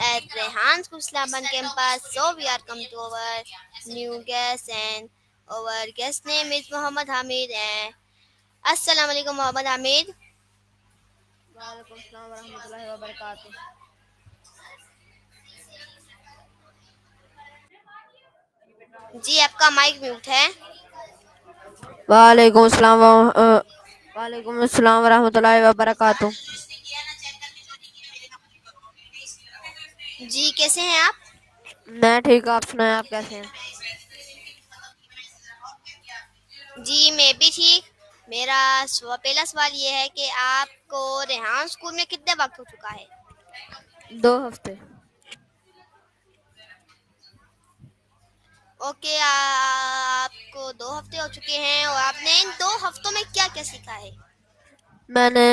at Rehan School Islaman campus. So we are come to our new guest, and our guest name is Muhammad Hamid. And Assalamu alaikum Muhammad Hamid. वालेकुम अस्सलाम वरहमतुल्लाहि वबरकातुह। जी आपका mic mute है। वालेकुम अस्सलाम वालेकुम अस्सलाम वरहमतुल्लाहि वबरकातुह। जी कैसे हैं आप? मैं ठीक, आप सुनाएं, आप कैसे हैं? जी मैं भी ठीक। मेरा पहला सवाल ये है कि आपको रेहान स्कूल में कितने वक्त हो चुका है? 2 हफ्ते। ओके, आपको 2 हफ्ते हो चुके हैं और आपने इन 2 हफ्तों में क्या क्या सीखा है? मैंने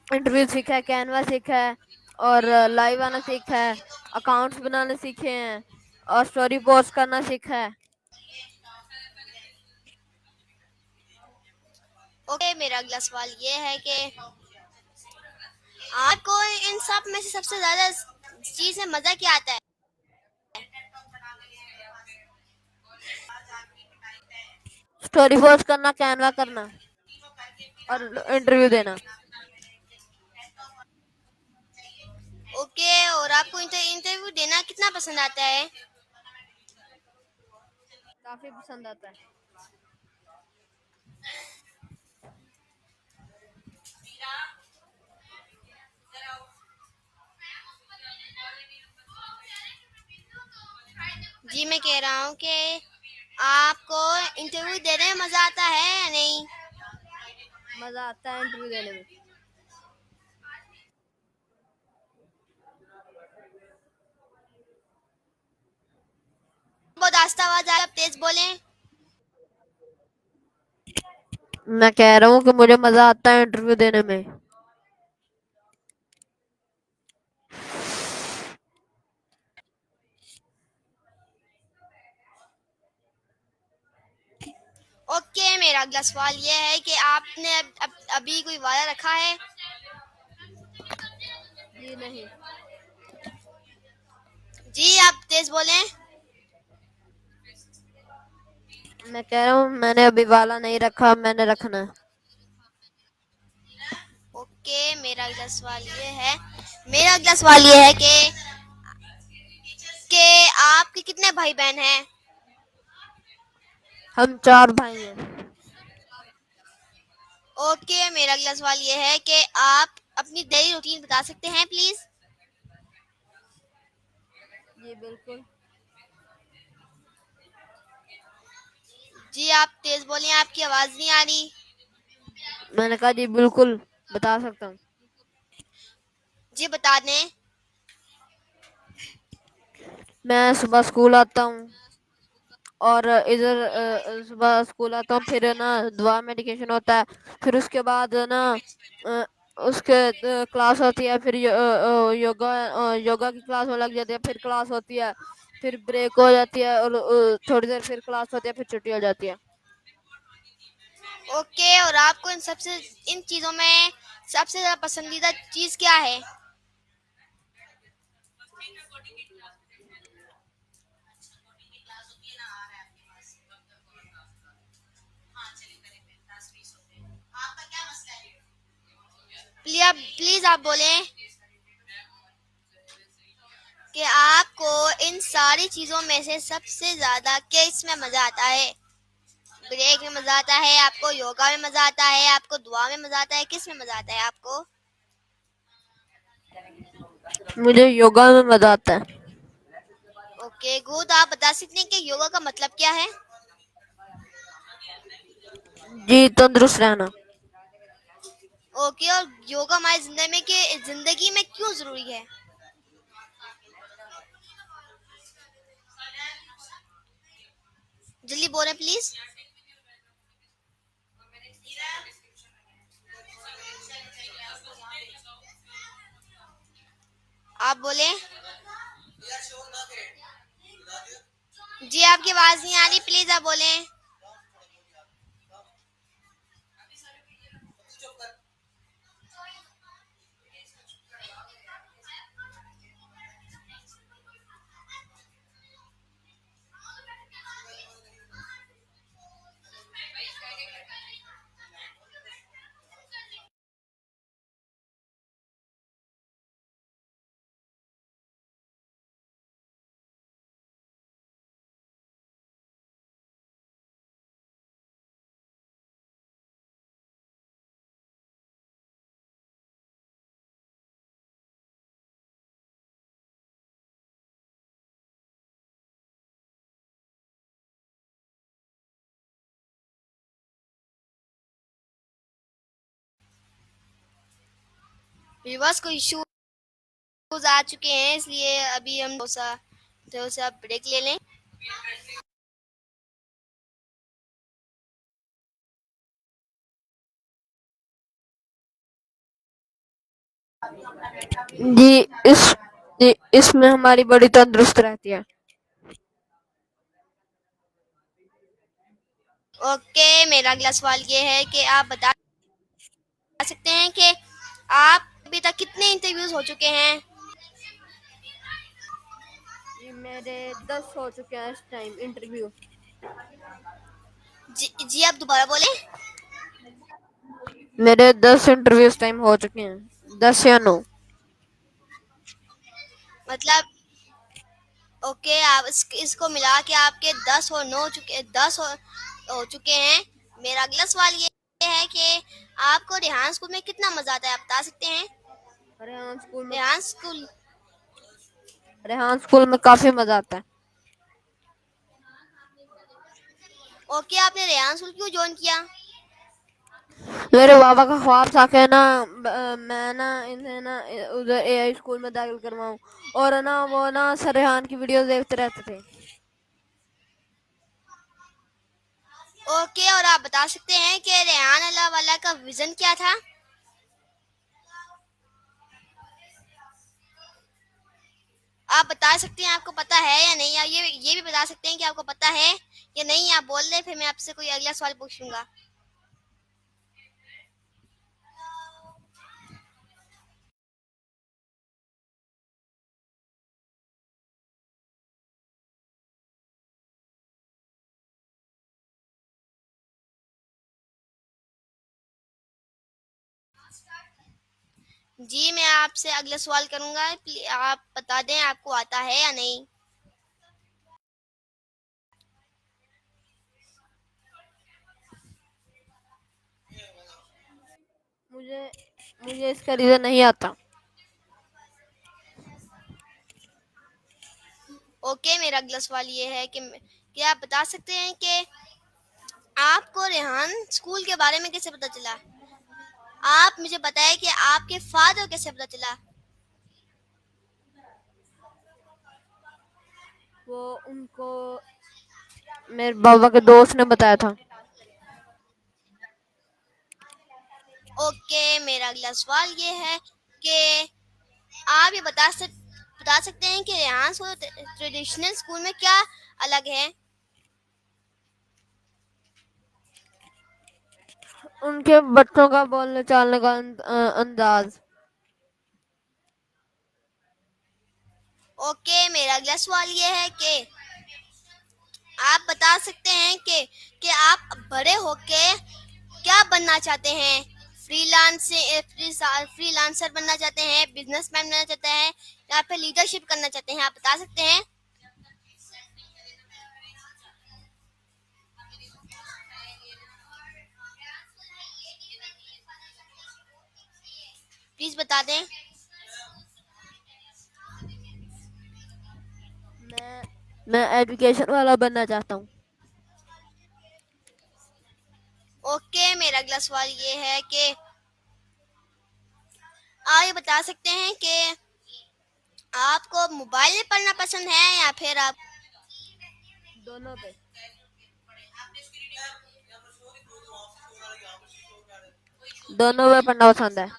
इंटरव्यू सीखा है, कैनवा सीखा है और लाइव आना सीखा है, अकाउंट्स बनाने सीखे हैं और स्टोरी पोस्ट करना सीखा है। ओके, मेरा अगला सवाल ये है कि आपको इन सब में से सबसे ज्यादा चीज में मजा क्या आता है? स्टोरी पोस्ट करना, कैनवा करना और इंटरव्यू देना। ओके, और आपको इंटरव्यू देना कितना पसंद आता है? काफी पसंद आता है। जी मैं कह रहा हूँ कि आपको इंटरव्यू देने में मजा आता है या नहीं? मजा आता है इंटरव्यू देने में। बहुत आस्ता आवाज आ रहा है, आप तेज बोलें। मैं कह रहा हूँ कि मुझे मजा आता है इंटरव्यू देने में। ओके, मेरा अगला सवाल ये है कि आपने अभी कोई वादा रखा है? जी नहीं। जी आप तेज बोलें। मैं कह रहा हूँ मैंने अभी वाला नहीं रखा, मैंने रखना है। ओके, मेरा अगला सवाल ये है कि आपके कितने भाई बहन हैं? हम 4 भाई हैं। ओके, मेरा अगला सवाल ये है कि आप अपनी डेली रूटीन बता सकते हैं प्लीज? जी बिल्कुल। जी आप तेज बोलिए, आपकी आवाज नहीं आ रही। मैंने कहा जी बिल्कुल बता सकता हूँ। जी बता दें। मैं सुबह स्कूल आता हूँ और इधर सुबह स्कूल आता हूँ, फिर ना दुआ मेडिकेशन होता है, फिर उसके बाद ना अ, उसके क्लास होती है, फिर योगा योगा की क्लास में लग जाती है, फिर क्लास होती है, फिर ब्रेक हो जाती है और थोड़ी देर फिर क्लास होती है, फिर छुट्टी हो जाती है। ओके, और आपको इन चीजों में सबसे ज्यादा पसंदीदा चीज क्या है? प्लीज आप बोलें कि आपको इन सारी चीजों में से सबसे ज्यादा किस में मजा आता है? ब्रेक में मजा आता है आपको, योगा में मजा आता है आपको, दुआ में मजा आता है, किस में मजा आता है आपको? मुझे योगा में मजा आता है। ओके गुड, आप बता सकते हैं कि योगा का मतलब क्या है? जी तंदुरुस्त रहना। ओके, और योगा हमारी जिंदगी में क्यों जरूरी है? जल्दी बोलें प्लीज। आप बोलें। जी आपकी आवाज नहीं आ रही, प्लीज आप बोलें। व्यूअर्स को इश्यूज आ चुके हैं, इसलिए अभी हम थोड़ा सा ब्रेक ले लें। जी इस जी इसमें हमारी बॉडी तंदुरुस्त रहती है। ओके, मेरा अगला सवाल ये है कि आप बता सकते हैं कि आप अभी तक कितने इंटरव्यूज हो चुके हैं? जी मेरे 10 हो चुके हैं इस टाइम इंटरव्यू। जी आप दोबारा बोलें। मेरे 10 इंटरव्यू इस टाइम हो चुके हैं, 10 या 9। मतलब ओके, आप इसको मिला के आपके 10 हो चुके हैं। मेरा अगला सवाल ये है कि आपको रेहान स्कूल में कितना मजा आता है, आप बता सकते हैं? रेहान स्कूल में रेहान स्कूल रेहान स्कूल में काफी मजा आता है। ओके, आपने रेहान स्कूल क्यों ज्वाइन किया? मेरे बाबा का ख्वाब था कि ना मैं ना इन्हें ना उधर एआई स्कूल में दाखिल करवाऊं, और ना वो ना सर रेहान की वीडियो देखते रहते थे। ओके, और आप बता सकते हैं कि रेहान अल्लाह वाला का विजन क्या था? आप बता सकते हैं, आपको पता है या नहीं, या ये भी बता सकते हैं कि आपको पता है या नहीं। आप बोल रहे, फिर मैं आपसे कोई अगला सवाल पूछूंगा। जी मैं आपसे अगला सवाल करूंगा, आप बता दें आपको आता है या नहीं। मुझे मुझे इसका रीजन नहीं आता। ओके, मेरा अगला सवाल ये है कि आप बता सकते हैं कि आपको रेहान स्कूल के बारे में कैसे पता चला? आप मुझे बताएं कि आपके फादर कैसे पता चला? वो उनको मेरे बाबा के दोस्त ने बताया था। ओके, मेरा अगला सवाल ये है कि आप ये बता सकते हैं कि रेहान स्कूल ट्रेडिशनल स्कूल में क्या अलग है? उनके बच्चों का बोलने चालने का अंदाज। ओके, मेरा अगला सवाल ये है कि आप बता सकते हैं कि आप बड़े होके क्या बनना चाहते हैं? फ्रीलांसर बनना चाहते हैं, बिजनेसमैन बनना चाहते हैं, या फिर लीडरशिप करना चाहते हैं? आप बता सकते हैं, प्लीज बता दें। मैं एजुकेशन वाला बनना चाहता हूँ। ओके, मेरा अगला सवाल ये है कि आप ये बता सकते हैं कि आपको मोबाइल में पढ़ना पसंद है या फिर आप दोनों पे दोनों पे पढ़ना पसंद है।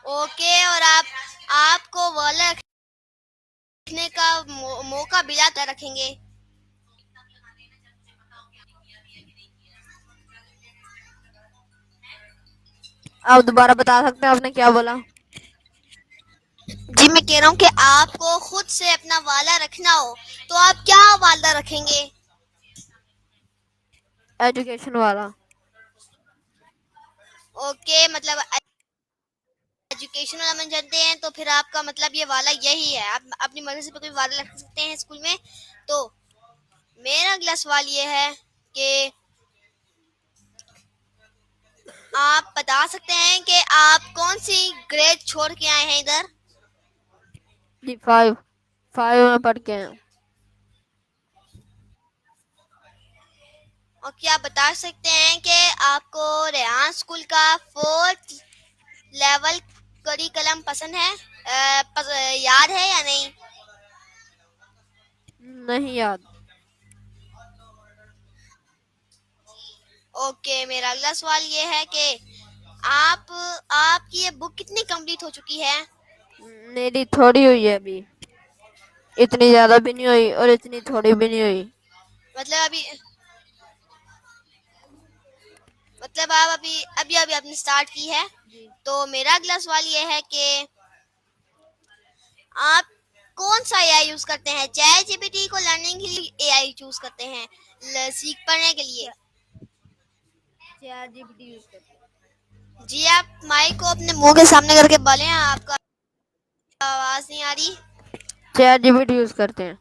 ओके, और आप आपको वाला रखने का मौका मिला तो रखेंगे? आप दोबारा बता सकते हैं आपने क्या बोला? जी मैं कह रहा हूँ कि आपको खुद से अपना वाला रखना हो तो आप क्या वाला रखेंगे? एजुकेशन वाला। ओके, मतलब एजुकेशन वाला बन जाते हैं तो फिर आपका मतलब ये वाला यही है, आप अपनी मर्जी से कोई वाला रख सकते हैं स्कूल में। तो मेरा अगला सवाल ये है कि आप बता सकते हैं कि आप कौन सी ग्रेड छोड़ के आए हैं इधर? जी 5 में पढ़ के हैं। और क्या आप बता सकते हैं कि आपको रेहान स्कूल का फोर्थ लेवल करिकुलम पसंद है? याद है या नहीं? नहीं याद। ओके, मेरा अगला सवाल ये है कि आप आपकी ये बुक कितनी कंप्लीट हो चुकी है? मेरी थोड़ी हुई है अभी, इतनी ज्यादा भी नहीं हुई और इतनी थोड़ी भी नहीं हुई। मतलब अभी मतलब आप अभी अभी अभी आपने स्टार्ट की है। जी। तो मेरा अगला सवाल ये है कि आप कौन सा एआई यूज करते हैं? चैट जीपीटी को लर्निंग के लिए एआई चूज करते हैं, सीख पढ़ने के लिए? चैट जीपीटी यूज करते हैं। जी, आप माइक को अपने मुंह के सामने करके बोलें, आपका आवाज नहीं आ रही। चैट जीपीटी यूज करते हैं।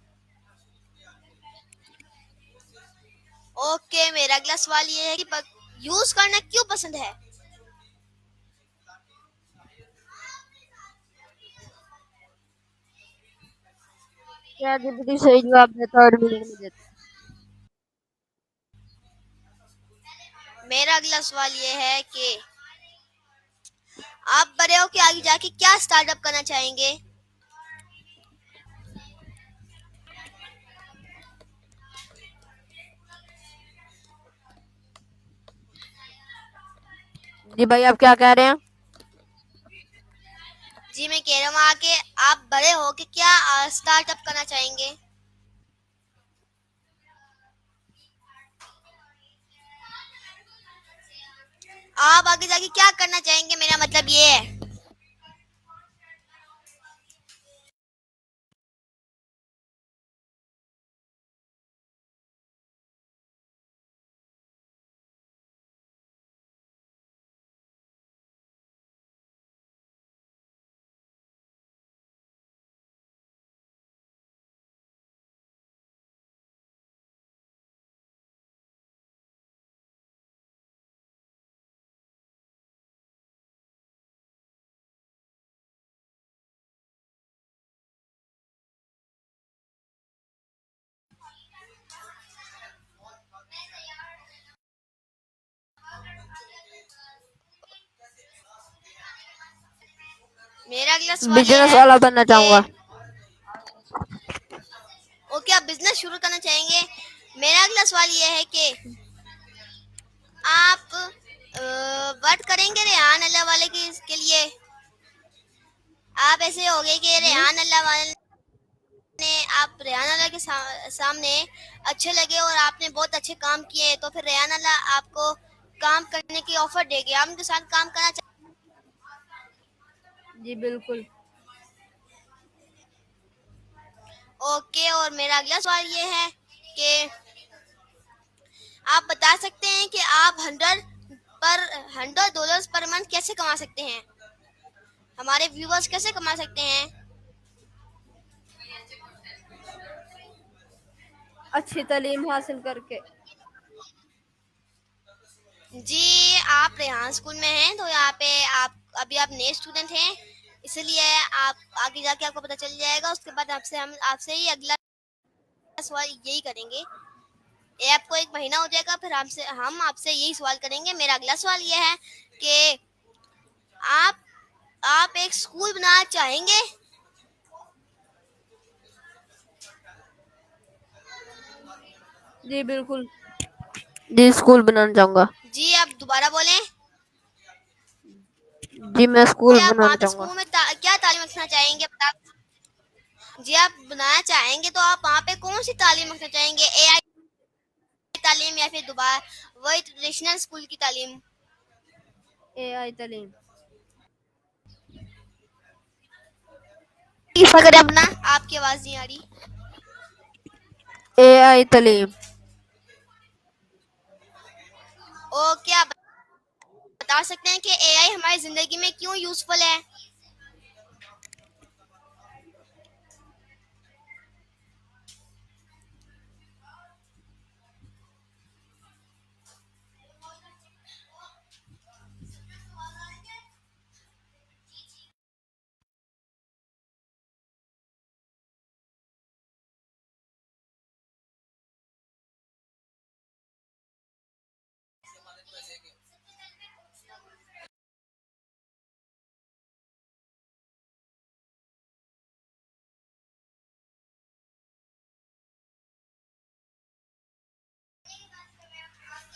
ओके, मेरा अगला सवाल ये है कि यूज करना क्यों पसंद है? चैट जीपीटी सही जवाब देता है और मिनट में देता मेरा अगला सवाल ये है कि आप बड़े होके आगे जाके क्या स्टार्टअप करना चाहेंगे? है। जी भाई, आप क्या कह रहे हैं? जी, मैं कह रहा हूँ आके आप बड़े होके क्या स्टार्टअप करना चाहेंगे? आप आगे जाके क्या करना चाहेंगे, मेरा मतलब ये है। मेरा अगला सवाल ये बिजनेस है वाला बनना कि चाहूंगा। ओके, आप बिजनेस शुरू करना चाहेंगे। मेरा अगला सवाल ये है कि आप वर्क करेंगे रेहान अल्लाह वाले के लिए? आप ऐसे हो गए कि जी रेहान अल्लाह वाले ने आप रेहान अल्लाह के सामने अच्छे लगे और आपने बहुत अच्छे काम किए, तो फिर रेहान अल्लाह आपको काम करने की ऑफर देगी, आप उनके साथ काम करना जी बिल्कुल। ओके, और मेरा अगला सवाल ये है कि आप बता सकते हैं कि आप $100 पर मंथ कैसे कमा सकते हैं? हमारे व्यूवर्स कैसे कमा सकते हैं? अच्छी तालीम हासिल करके। जी, आप रेहान स्कूल में हैं, तो यहाँ पे आप नए स्टूडेंट हैं, इसलिए आप आगे जाके आपको पता चल जाएगा। उसके बाद हम आपसे ही अगला सवाल यही करेंगे। ये आपको एक महीना हो जाएगा, फिर हम आपसे यही सवाल करेंगे। मेरा अगला सवाल ये है कि आप आप एक स्कूल बनाना चाहेंगे? जी बिल्कुल। जी स्कूल बनाना चाहूंगा। जी, आप दोबारा बोलें। जी मैं जी, स्कूल आप वहाँ बनाना पे चाहूंगा। स्कूल में क्या तालीम रखना चाहेंगे, बता। जी, आप बनाना चाहेंगे तो आप वहाँ पे कौन सी तालीम रखना चाहेंगे? एआई तालीम या फिर दोबारा वही ट्रेडिशनल स्कूल की तालीम? एआई तालीम। अगर अपना आपकी आवाज नहीं आ रही। एआई तालीम। ओ, क्या आप बता सकते हैं कि एआई हमारी जिंदगी में क्यों यूजफुल है?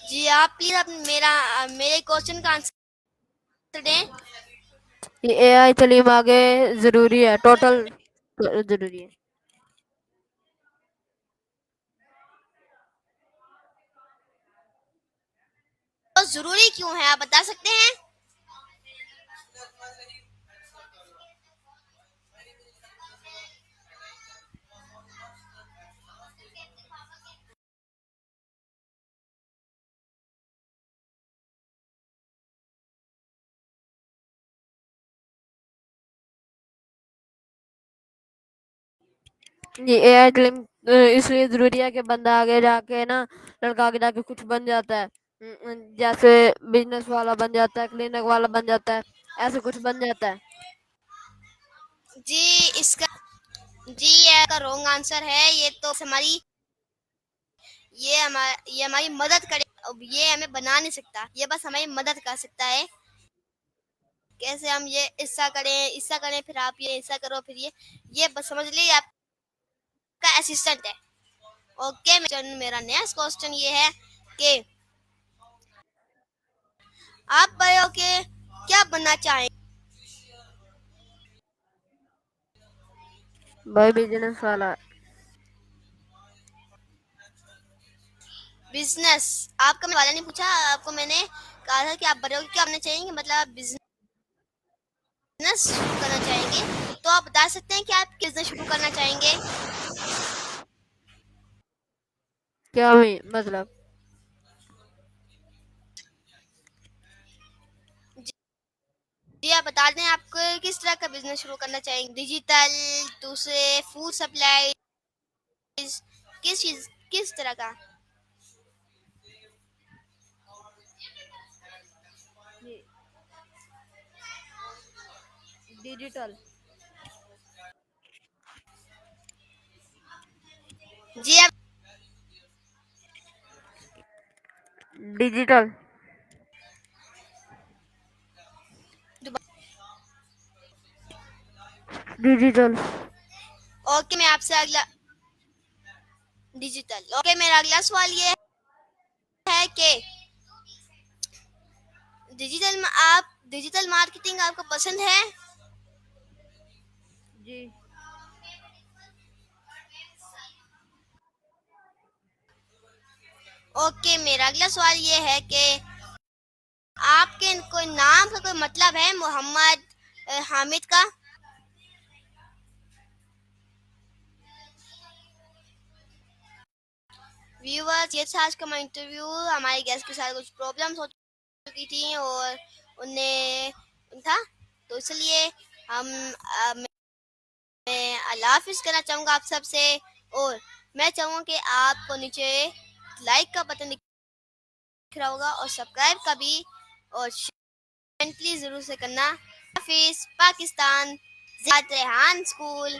जी आप प्लीज मेरे क्वेश्चन का आंसर दें। ये एआई तालीम आगे जरूरी है, टोटल जरूरी है। तो जरूरी क्यों है आप बता सकते हैं? ये एआई तालीम इसलिए जरूरी है कि बंदा आगे जाके ना, लड़का आगे जाके कुछ बन जाता है। जैसे बिजनेस वाला बन जाता है, क्लिनिक वाला बन जाता है, ऐसे कुछ बन जाता है। जी इसका जी ये का रॉन्ग आंसर है। ये हमारी मदद करे। अब ये हमें बना नहीं सकता, ये बस हमारी मदद कर सकता है। कैसे हम ये ऐसा करें फिर आप ये ऐसा करो फिर ये बस समझ लीजिए आपका असिस्टेंट है। ओके मेरा नेक्स्ट क्वेश्चन ये है कि आप बड़े होके क्या बनना चाहेंगे? भाई बिजनेस वाला। बिजनेस आपका मैं वाला नहीं पूछा, आपको मैंने कहा था कि आप बड़े होके क्या बनना चाहेंगे, मतलब आप बिजनेस शुरू करना चाहेंगे। तो आप बता सकते हैं कि आप किस बिजनेस शुरू करना चाहेंगे? क्या हुई मतलब? जी आप बता दें आपको किस तरह का बिजनेस शुरू करना चाहेंगे, डिजिटल, दूसरे फूड सप्लाई, किस तरह का? डिजिटल। जी आप डिजिटल। डिजिटल। ओके मैं आपसे अगला डिजिटल ओके मेरा अगला सवाल ये है कि डिजिटल मार्केटिंग आपको पसंद है? जी। ओके मेरा अगला सवाल ये है कि आपके कोई नाम का कोई मतलब है मोहम्मद हामिद का? व्यूअर्स ये था आज का हमारा इंटरव्यू। हमारे गेस्ट के साथ कुछ प्रॉब्लम्स हो चुकी थी और उन्हें था, तो इसलिए हम मैं अल्लाह हाफिज कहना चाहूँगा आप सबसे। और मैं चाहूँगा कि आपको नीचे लाइक का बटन दिख रहा होगा और सब्सक्राइब का भी, और प्लीज जरूर से करना। हाफिज पाकिस्तान, जियाद रेहान स्कूल।